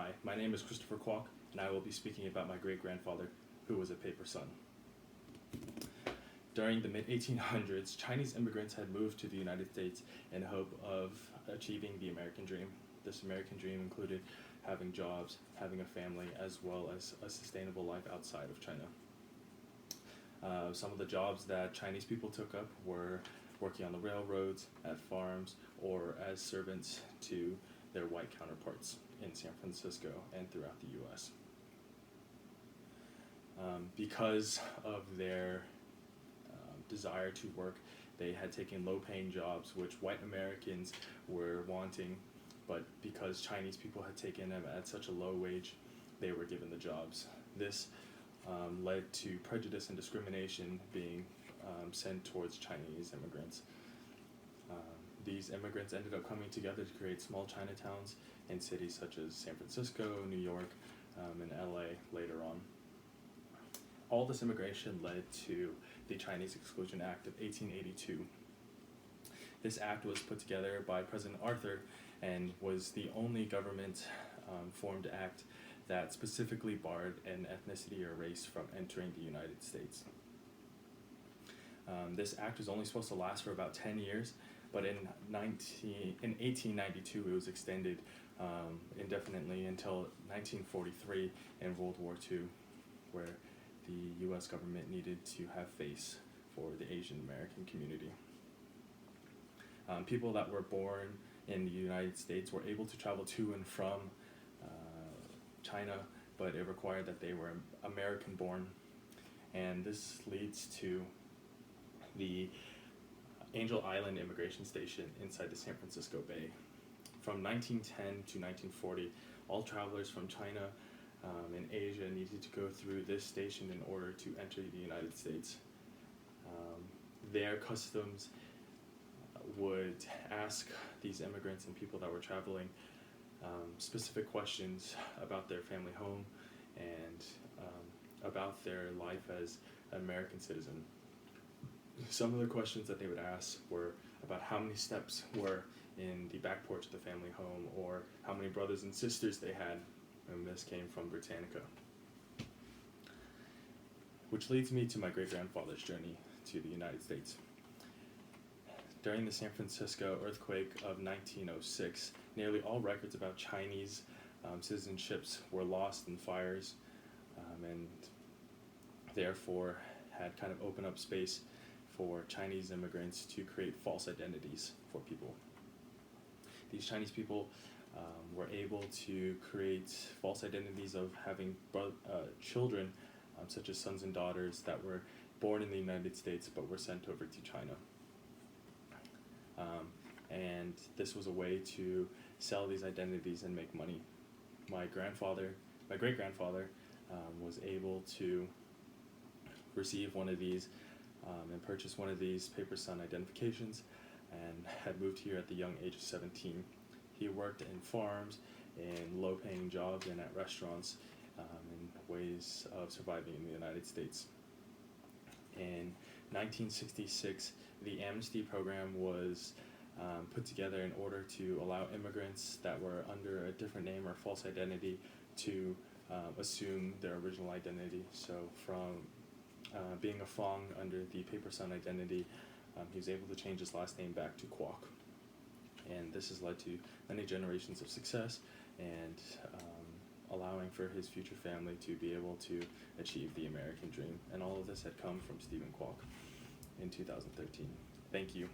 Hi, my name is Christopher Kwok, and I will be speaking about my great-grandfather, who was a paper son. During the mid-1800s, Chinese immigrants had moved to the United States in hope of achieving the American dream. This American dream included having jobs, having a family, as well as a sustainable life outside of China. Some of the jobs that Chinese people took up were working on the railroads, at farms, or as servants to their white counterparts in San Francisco and throughout the US. Because of their desire to work, they had taken low-paying jobs which white Americans were wanting, but because Chinese people had taken them at such a low wage, they were given the jobs. This led to prejudice and discrimination being sent towards Chinese immigrants. These immigrants ended up coming together to create small Chinatowns in cities such as San Francisco, New York, and LA later on. All this immigration led to the Chinese Exclusion Act of 1882. This act was put together by President Arthur and was the only government formed act that specifically barred an ethnicity or race from entering the United States. This act was only supposed to last for about 10 years, but in 1892 it was extended indefinitely until 1943 in World War II, where the US government needed to have face for the Asian American community. People that were born in the United States were able to travel to and from China, but it required that they were American born, and this leads to the Angel Island Immigration Station inside the San Francisco Bay. From 1910 to 1940, all travelers from China and Asia needed to go through this station in order to enter the United States. Their customs would ask these immigrants and people that were traveling specific questions about their family home and about their life as an American citizen. Some of the questions that they would ask were about how many steps were in the back porch of the family home, or how many brothers and sisters they had, and this came from Britannica. Which leads me to my great-grandfather's journey to the United States. During the San Francisco earthquake of 1906, nearly all records about Chinese citizenships were lost in fires, and therefore had kind of opened up space for Chinese immigrants to create false identities for people. These Chinese people were able to create false identities of having children, such as sons and daughters, that were born in the United States but were sent over to China. And this was a way to sell these identities and make money. My great-grandfather, was able to receive one of these and purchase one of these paper son identifications, and had moved here at the young age of 17. He worked in farms, in low-paying jobs, and at restaurants in ways of surviving in the United States. In 1966, the amnesty program was put together in order to allow immigrants that were under a different name or false identity to assume their original identity. So from being a Fong under the paper son identity, he was able to change his last name back to Kwok. And this has led to many generations of success and allowing for his future family to be able to achieve the American dream. And all of this had come from Stephen Kwok in 2013. Thank you.